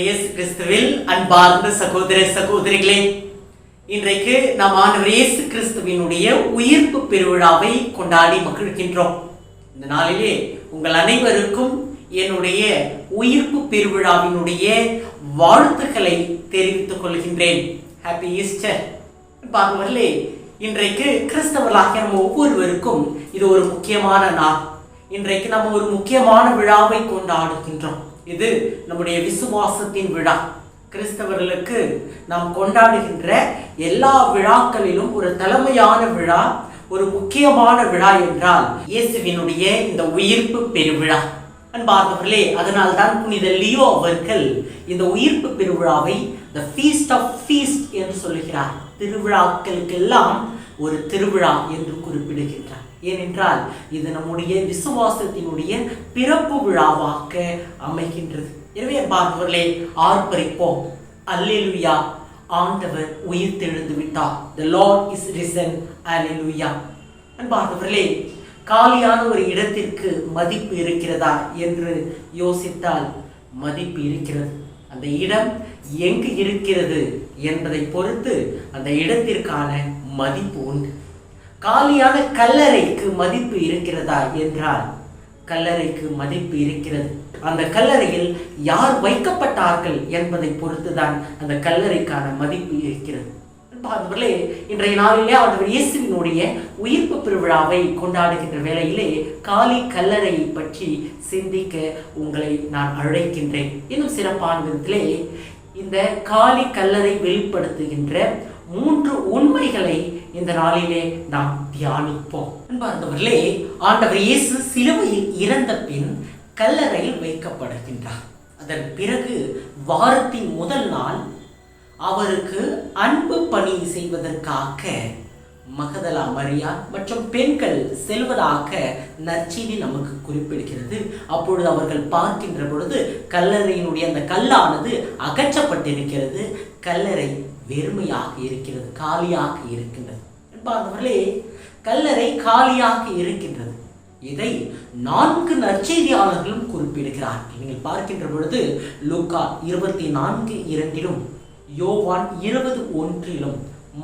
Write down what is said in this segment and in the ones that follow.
இயேசு கிறிஸ்துவில் அன்பார்ந்த சகோதர சகோதரிகளே, இன்றைக்கு நாம் ஆண்டவர் இயேசு கிறிஸ்துவினுடைய உயிர்ப்பு பெருவிழாவை கொண்டாடி மகிழ்கின்றோம். இந்த நாளிலே உங்கள் அனைவருக்கும் என்னுடைய உயிர்ப்பு பெருவிழாவினுடைய வாழ்த்துக்களை தெரிவித்துக் கொள்கின்றேன். Happy Easter. பார்ப்பவர்களே, இன்றைக்கு கிறிஸ்தவர்களாகிய நம்ம ஒவ்வொருவருக்கும் இது ஒரு முக்கியமான நாள். இன்றைக்கு நம்ம ஒரு முக்கியமான விழாவை கொண்டாடுகின்றோம். இது நம்முடைய விசுவாசத்தின் விழா. கிறிஸ்தவர்களுக்கு நாம் கொண்டாடுகின்ற எல்லா விழாக்களிலும் ஒரு தலைமையான விழா, ஒரு முக்கியமான விழா என்றால் இயேசுவினுடைய இந்த உயிர்ப்பு பெருவிழா. அன்பார்ந்தவர்களே, அதனால் தான் புனித லியோ அவர்கள் இந்த உயிர்ப்பு பெருவிழாவை the feast of feast என்று சொல்லுகிறார். திருவிழாக்களுக்கெல்லாம் ஒரு திருவிழா என்று குறிப்பிடுகின்றார். ஏனென்றால் இது நம்முடைய விசுவாசத்தினுடைய பிறப்பு விழாவாக அமைகின்றது. எனவே அன்பார்ந்தவர்களே, ஆர்ப்பரிப்போம். அல்லேலூயா, ஆண்டவர் உயிர்த்தெழுந்து விட்டார். The Lord is risen. அல்லேலூயா. அன்பார்ந்தவர்களே, காலியான ஒரு இடத்திற்கு மதிப்பு இருக்கிறதா என்று யோசித்தால் மதிப்பு இருக்கிறது. அந்த இடம் எங்கு இருக்கிறது என்பதை பொறுத்து அந்த இடத்திற்கான மதிப்பு உண்டு. காலியான கல்லறைக்கு மதிப்பு இருக்கிறதா என்றால் கல்லறைக்கு மதிப்பு இருக்கிறது. அந்த கல்லறையில் யார் வைக்கப்பட்டார்கள் என்பதை பொறுத்துதான் அந்த கல்லறைக்கான மதிப்பு இருக்கிறது. அன்பார்ந்தவர்களே, இன்றைய நாளிலே ஆண்டவர் இயேசுவினுடைய உயிர்ப்பு பெருவிழாவை கொண்டாடுகின்ற வேளையிலே காலி கல்லறையை பற்றி சிந்திக்க உங்களை நான் அழைக்கின்றேன். இன்னும் சிறப்பான விதத்திலே இந்த காலி கல்லறை வெளிப்படுத்துகின்ற 3 உண்மைகளை இந்த நாளிலே நாம் தியானிப்போம். அன்பார்ந்தவர்களே, ஆண்டவர் இயேசு சிலுவையில் இறந்த பின் கல்லறையில் வைக்கப்படுகின்றார். அதன் பிறகு வாரத்தின் முதல் நாள் அவருக்கு அன்பு பணி செய்வதற்காக மகதலா மரியா மற்றும் பெண்கள் செல்வதாக நற்செய்தி நமக்கு குறிப்பிடுகிறது. அப்பொழுது அவர்கள் பார்க்கின்ற பொழுது கல்லறையினுடைய அந்த கல்லானது அகற்றப்பட்டிருக்கிறது. கல்லறை வெறுமையாக இருக்கிறது, காலியாக இருக்கின்றது. என்பார்களே, கல்லறை காலியாக இருக்கின்றது. இதை 4 நற்செய்தியாளர்களும் குறிப்பிடுகிறார்கள். நீங்கள் பார்க்கின்ற பொழுது லூக்கா 24:2, யோவான் 20:1,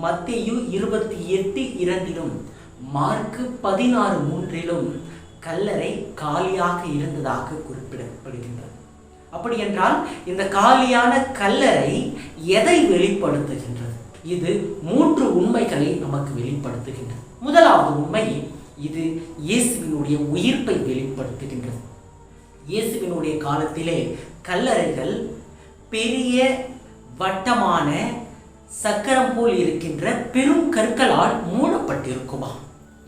மத்தேயு 28:2, மார்க்கு 16:3 கல்லறை காலியாக இருந்ததாக குறிப்பிடப்படுகின்றது. அப்படி என்றால் இந்த காலியான கல்லறை எதை வெளிப்படுத்துகின்றது? இது 3 உண்மைகளை நமக்கு வெளிப்படுத்துகின்றது. முதலாவது உண்மை, இது இயேசுவினுடைய உயிர்ப்பை வெளிப்படுத்துகின்றது. இயேசுவினுடைய காலத்திலே கல்லறைகள் பெரிய வட்டமான சக்கரம் போல் இருக்கின்ற பெரும் கற்களால் மூடப்பட்டிருக்குமா.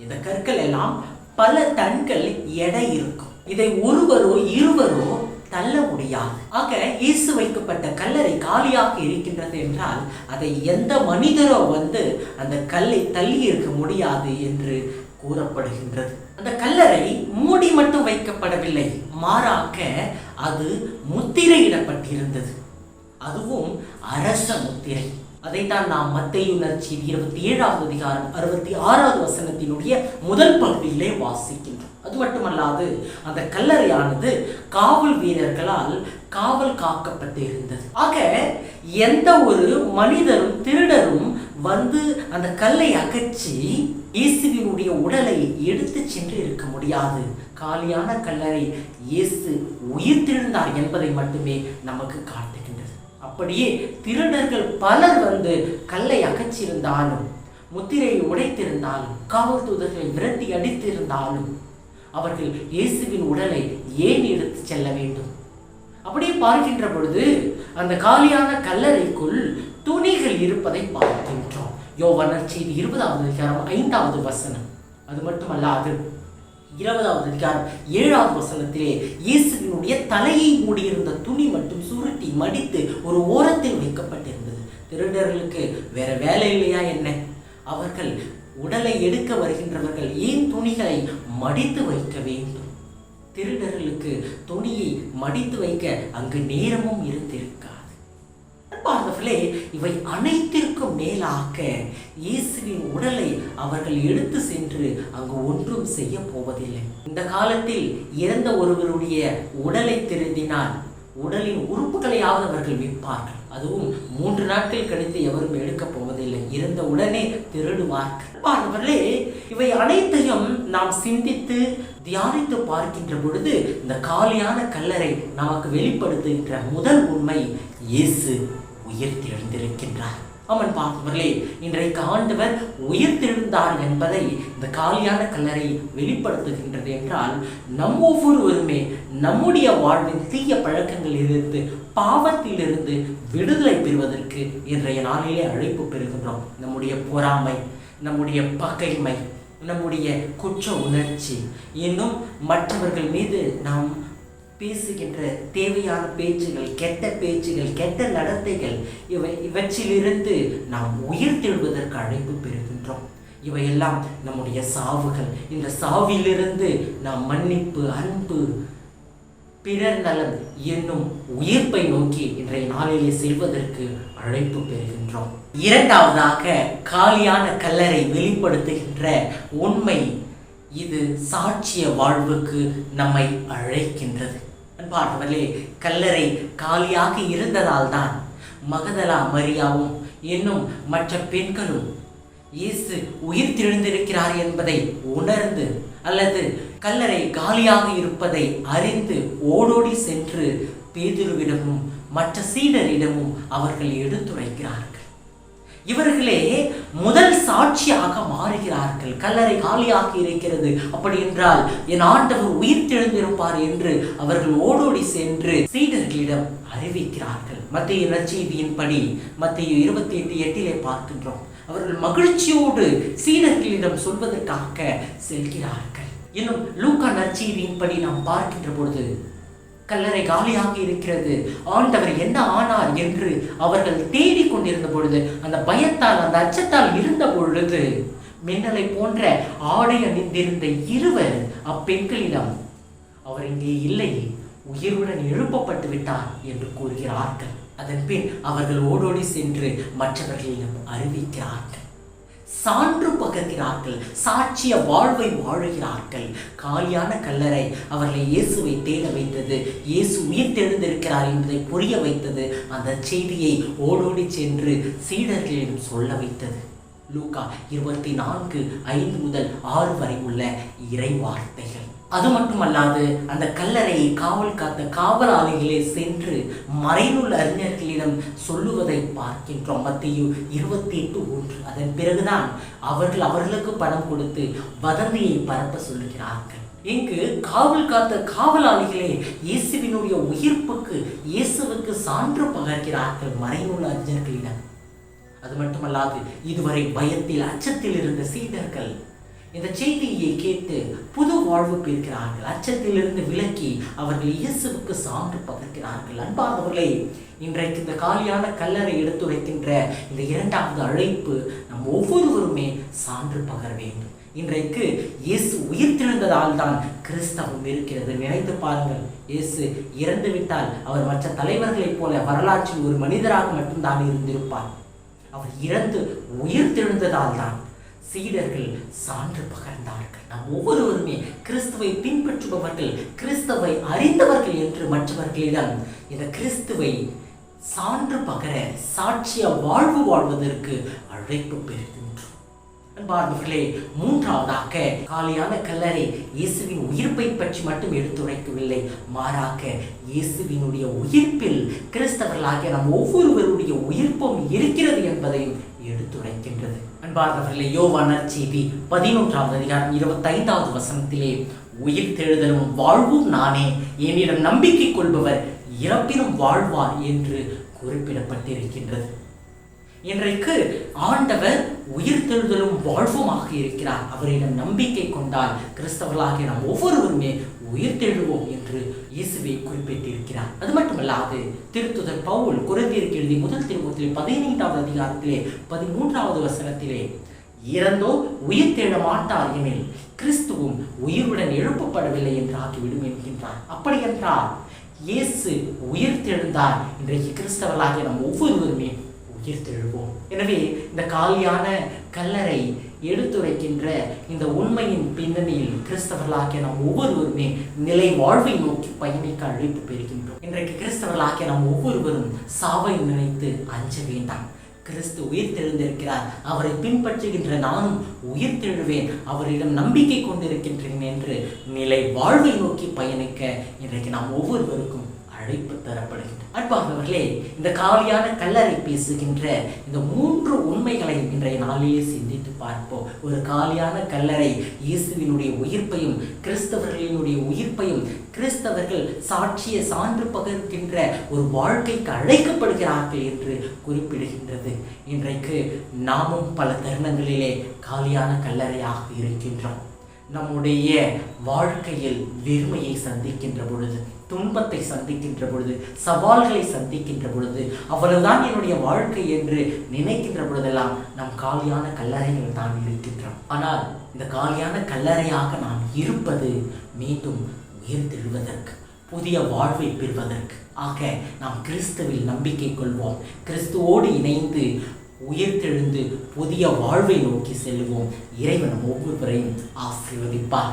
இந்த கற்கள் எல்லாம் பல டன்கள் எடை இருக்கும். இதை ஒருவரோ இருவரோ தள்ள முடியாது. ஆக இயேசு வைக்கப்பட்ட கல்லறை காலியாக இருக்கின்றது என்றால் அதை எந்த மனிதரோ வந்து அந்த கல்லை தள்ளி இருக்க முடியாது என்று கூறப்படுகின்றது. அந்த கல்லறை மூடி மட்டும் வைக்கப்படவில்லை, மாறாக அது முத்திரையிடப்பட்டிருந்தது. அதுவும் அரச முத்திரை. அதைத்தான் நாம் மத்தேயு நற்செய்தி 27:66 முதல் பகுதியிலே வாசிக்கின்றோம். அது மட்டுமல்லாது அந்த கல்லறையானது காவல் வீரர்களால் காவல் காக்கப்பட்டு இருந்தது. ஆக எந்த ஒரு மனிதரும் திருடரும் வந்து அந்த கல்லை அகற்றி இயேசுவினுடைய உடலை எடுத்து சென்று இருக்க முடியாது. காலியான கல்லறை இயேசு உயிர்த்தெழுந்தார் என்பதை மட்டுமே நமக்கு காட்டுகின்றது. அப்படியே திருடர்கள் பலர் வந்து கல்லை அகற்றியிருந்தாலும், முத்திரையை உடைத்திருந்தாலும், காவல் தூதர்களை விரட்டி அடித்திருந்தாலும் அவர்கள் இயேசுவின் உடலை ஏன் எடுத்து செல்ல வேண்டும்? அப்படியே பார்க்கின்ற பொழுது அந்த காலியான கல்லறைக்குள் துணிகள் இருப்பதை பார்க்கின்றோம். யோவான் நற்செய்தி 20:5. அது மட்டுமல்லாது 20:7 இயேசுவினுடைய தலையை மூடியிருந்த துணி மட்டும் சுருட்டி மடித்து ஒரு ஓரத்தில் வைக்கப்பட்டிருந்தது. திருடர்களுக்கு வேற வேலை இல்லையா என்ன? அவர்கள் உடலை எடுக்க வருகின்றவர்கள் ஏன் துணிகளை மடித்து வைக்க வேண்டும்? திருடர்களுக்கு துணியை மடித்து வைக்க அங்கு நேரமும் இருந்திருக்காது. அன்பார்ந்தவர்களே, இவை அனைத்திற்கும் மேலாக இயேசுவின் உடலை அவர்கள் எடுத்து சென்று அங்கு ஒன்றும் செய்ய போவதில்லை. இந்த காலத்தில் இறந்த ஒருவருடைய உடலை திருடினால் உடலின் உறுப்புகளையாவது அவர்கள் விற்பார்கள். அதுவும் 3 நாட்கள் கழித்து எவரும் எடுக்கப் போவதில்லை. இருந்த உடனே திருடுவார்கள். அவர்களே, இவை அனைத்தையும் நாம் சிந்தித்து தியானித்து பார்க்கின்ற பொழுது இந்த காலியான கல்லறை நமக்கு வெளிப்படுத்துகின்ற முதல் உண்மை, இயேசு உயிர்த்தெழுந்திருக்கின்றார். ஆமன் பார்த்தவர்களே, இன்றைக்கு ஆண்டவர் உயிர்த்தெழுந்தார் என்பதை இந்த காலியான கல்லறை வெளிப்படுத்துகின்றது என்றால், நம் ஒவ்வொருவருமே நம்முடைய வாழ்வின் தீய பழக்கங்களிலிருந்து, பாவத்திலிருந்து விடுதலை பெறுவதற்கு இன்றைய நாளிலே அழைப்பு பெறுகின்றோம். நம்முடைய பொறாமை, நம்முடைய பகைமை, நம்முடைய குற்ற உணர்ச்சி, இன்னும் மற்றவர்கள் மீது நாம் பேசுகின்ற தேவையான பேச்சுகள், கெட்ட பேச்சுகள், கெட்ட நடத்தைகள், இவற்றிலிருந்து நாம் உயிர்த்தெழுவதற்கு அழைப்பு பெறுகின்றோம். இவையெல்லாம் நம்முடைய சாவுகள். இந்த சாவிலிருந்து நாம் மன்னிப்பு, அன்பு, பிறர் நலன் என்னும் உயிர்ப்பை நோக்கி இன்றைய நாளிலே செல்வதற்கு அழைப்பு பெறுகின்றோம். இரண்டாவதாக, காலியான கல்லறை வெளிப்படுத்துகின்ற உண்மை, இது சாட்சிய வாழ்வுக்கு நம்மை அழைக்கின்றது. அன்பார்ந்தவர்களே, கல்லறை காலியாக இருந்ததால் தான் மகதலா மரியாவும் இன்னும் மற்ற பெண்களும் இயேசு உயிர்த்தெழுந்திருக்கிறார் என்பதை உணர்ந்து, அல்லது கல்லறை காலியாக இருப்பதை அறிந்து ஓடோடி சென்று பேதுருவிடமும் மற்ற சீடரிடமும் அவர்கள் எடுத்துரைக்கிறார்கள். இவர்களே முதல் சாட்சியாக மாறுகிறார்கள். கல்லறை காலியாக இருக்கிறது, அப்படி என்றால் என் ஆண்டவர் உயிர்த்தெழுந்திருப்பார் என்று அவர்கள் ஓடோடி சென்று சீடர்களிடம் அறிவிக்கிறார்கள். மத்தேயு நற்செய்தியின்படி மத்தேயு 28:8 பார்க்கின்றோம். அவர்கள் மகிழ்ச்சியோடு சீடர்களிடம் சொல்வதற்காக செல்கிறார்கள். இன்னும் லூக்கா நற்செய்தியின்படி நாம் பார்க்கின்ற பொழுது, கல்லறை காலியாக இருக்கிறது, ஆண்டவர் என்ன ஆனார் என்று அவர்கள் தேடிக் கொண்டிருந்த பொழுது, அந்த பயத்தால், அந்த அச்சத்தால் இருந்த பொழுது, மின்னலை போன்ற ஆடை அணிந்திருந்த இருவர் அப்பெண்களிடம், அவர் இங்கே இல்லை, உயிருடன் எழுப்பப்பட்டு விட்டார் என்று கூறுகிறார்கள். அதன் பின் அவர்கள் ஓடோடி சென்று மற்றவர்களிடம் அறிவிக்கிறார்கள், சான்று பகர்கிறார்கள், சாட்சிய வாழ்வை வாழுகிறார்கள். காலியான கல்லறை அவர்களை இயேசுவை தேட வைத்தது, இயேசு உயிர்த்தெழுந்திருக்கிறார் என்பதை புரிய வைத்தது, அந்த செய்தியை ஓடோடி சென்று சீடர்களிடம் சொல்ல வைத்தது. லூக்கா 24:5 முதல் 6 வரை உள்ள இறை வார்த்தைகள். அது மட்டுமல்லாது, அந்த கல்லறையை காவல் காத்த காவலாளிகளே சென்று மறைநூல் அறிஞர்களிடம் சொல்லுவதை பார்க்கின்றோம். மத்தேயு 28:1. அதன் பிறகுதான் அவர்களுக்கு பணம் கொடுத்து வதந்தியை பரப்ப சொல்லுகிறார்கள். இங்கு காவல் காத்த காவலாளிகளே இயேசுவினுடைய உயிர்ப்புக்கு, இயேசுவுக்கு சான்று பகர்கிறார்கள் மறைநூல் அறிஞர்களிடம். அது மட்டுமல்லாது, இதுவரை பயத்தில், அச்சத்தில் இருந்த சீடர்கள் இந்த செய்தியை கேட்டு புது வாழ்வு பெறுகிறார்கள். அச்சத்திலிருந்து விலக்கி அவர்கள் இயேசுவுக்கு சான்று பகர்கிறார்கள். அன்பார்ந்தவர்களே, இன்றைக்கு இந்த காலியான கல்லறை எடுத்துரைக்கின்ற இந்த இரண்டாவது அழைப்பு, நம் ஒவ்வொருவருமே சான்று பகர வேண்டும். இன்றைக்கு இயேசு உயிர்த்தெழுந்ததால் தான் கிறிஸ்தவம் இருக்கிறது. நினைத்து பாருங்கள், இயேசு இறந்து விட்டால் அவர் மற்ற தலைவர்களைப் போல வரலாற்றில் ஒரு மனிதராக மட்டும்தான் இருந்திருப்பார். அவர் இறந்து உயிர்த்தெழுந்ததால் தான் சீடர்கள் சான்று பகர்ந்தார்கள். நாம் ஒவ்வொருவருமே கிறிஸ்துவை பின்பற்றுபவர்கள், கிறிஸ்துவை அறிந்தவர்கள் என்று மற்றவர்களிடம் இந்த கிறிஸ்துவை சான்று பகர, சாட்சிய வாழ்வு வாழ்வதற்கு அழைப்பு பெறுகின்றோம். அன்பார்ந்தவர்களே, மூன்றாவதாக, காலியான கல்லறை இயேசுவின் உயிர்ப்பை பற்றி மட்டும் எடுத்துரைக்கவில்லை, மாறாக இயேசுவினுடைய உயிர்ப்பில் கிறிஸ்தவர்களாகிய நம் ஒவ்வொருவருடைய உயிர்ப்பும் இருக்கிறது என்பதையும் எடுத்துரைக்கின்றது. அன்பார்ந்தவர்களே, யோவான் நற்செய்தி 11ஆம் அதிகாரம் 25வது வசனத்திலே, உயிர்த்தெழுதலும் வாழ்வும் நானே, என்னிடம் நம்பிக்கை கொள்பவர் இறப்பினும் வாழ்வார் என்று குறிப்பிடப்பட்டிருக்கின்றது. இன்றைக்கு ஆண்டவர் உயிர்த்தெழுதலும் வாழ்வுமாக இருக்கிறார். அவரிடம் நம்பிக்கை கொண்டால் கிறிஸ்தவர்களாகிய நாம் ஒவ்வொருவருமே உயிர்த்தெழுவோம் என்று இயேசுவை குறிப்பிட்டிருக்கிறார். அது மட்டுமல்லாது, திருத்துதர் பவுல் கொரிந்தியருக்கு எழுதிய முதல் திருமுகத்திலே 15வது அதிகாரத்திலே 13வது வசனத்திலே, இறந்தோ உயிர்த்தெழ மாட்டார் எனில் கிறிஸ்துவும் உயிருடன் எழுப்பப்படவில்லை என்று ஆகிவிடும் என்கின்றார். அப்படி என்றால் இயேசு உயிர்த்தெழுந்தார். இன்றைக்கு கிறிஸ்தவர்களாகிய நாம் ஒவ்வொருவருமே உயிர்த்தெழுவோம். எனவே இந்த காலியான கல்லறை எடுத்துரைக்கின்ற இந்த உண்மையின் பின்னணியில் கிறிஸ்தவர்களாகிய நாம் ஒவ்வொருவருமே நிலை வாழ்வை நோக்கி பயணிக்க அழைப்பு பெறுகின்றோம். இன்றைக்கு கிறிஸ்தவர்களாகிய நாம் ஒவ்வொருவரும் சாவை நினைத்து அஞ்ச வேண்டாம். கிறிஸ்து உயிர்த்தெழுந்திருக்கிறார், அவரை பின்பற்றுகின்ற நானும் உயிர்த்தெழுவேன், அவரிடம் நம்பிக்கை கொண்டிருக்கின்றேன் என்று நிலை வாழ்வை நோக்கி பயணிக்க இன்றைக்கு நாம் ஒவ்வொருவருக்கும் அழைப்பு தரப்படுகின்றன. அன்பானவர்களே, இந்த காலியான கல்லறை பேசுகின்ற இந்த 3 உண்மைகளை இன்றைய நாளிலே சிந்தித்து பார்ப்போம். ஒரு காலியான கல்லறை இயேசுவினுடைய உயிர்ப்பையும் கிறிஸ்தவர்களினுடைய உயிர்ப்பையும் கிறிஸ்தவர்கள் சாட்சிய சான்று பகர்கின்ற ஒரு வாழ்க்கைக்கு அழைக்கப்படுகிறார்கள் என்று குறிப்பிடுகின்றது. இன்றைக்கு நாமும் பல தருணங்களிலே காலியான கல்லறையாக இருக்கின்றோம். நம்முடைய வாழ்க்கையில் வெறுமையை சந்திக்கின்ற பொழுது, துன்பத்தை சந்திக்கின்ற பொழுது, சவால்களை சந்திக்கின்ற பொழுது, அவ்வளவுதான் என்னுடைய வாழ்க்கை என்று நினைக்கின்ற பொழுதெல்லாம் நாம் காலியான கல்லறைகள் தான் இருக்கின்றோம். ஆனால் இந்த காலியான கல்லறையாக நாம் இருப்பது மீண்டும் உயிர்த்தெழுவதற்கு, புதிய வாழ்வை பெறுவதற்கு. ஆக நாம் கிறிஸ்துவில் நம்பிக்கை கொள்வோம், கிறிஸ்துவோடு இணைந்து உயிர்த்தெழுந்து புதிய வாழ்வை நோக்கி செல்வோம். இறைவன் ஒவ்வொருவரையும் ஆசீர்வதிப்பார்.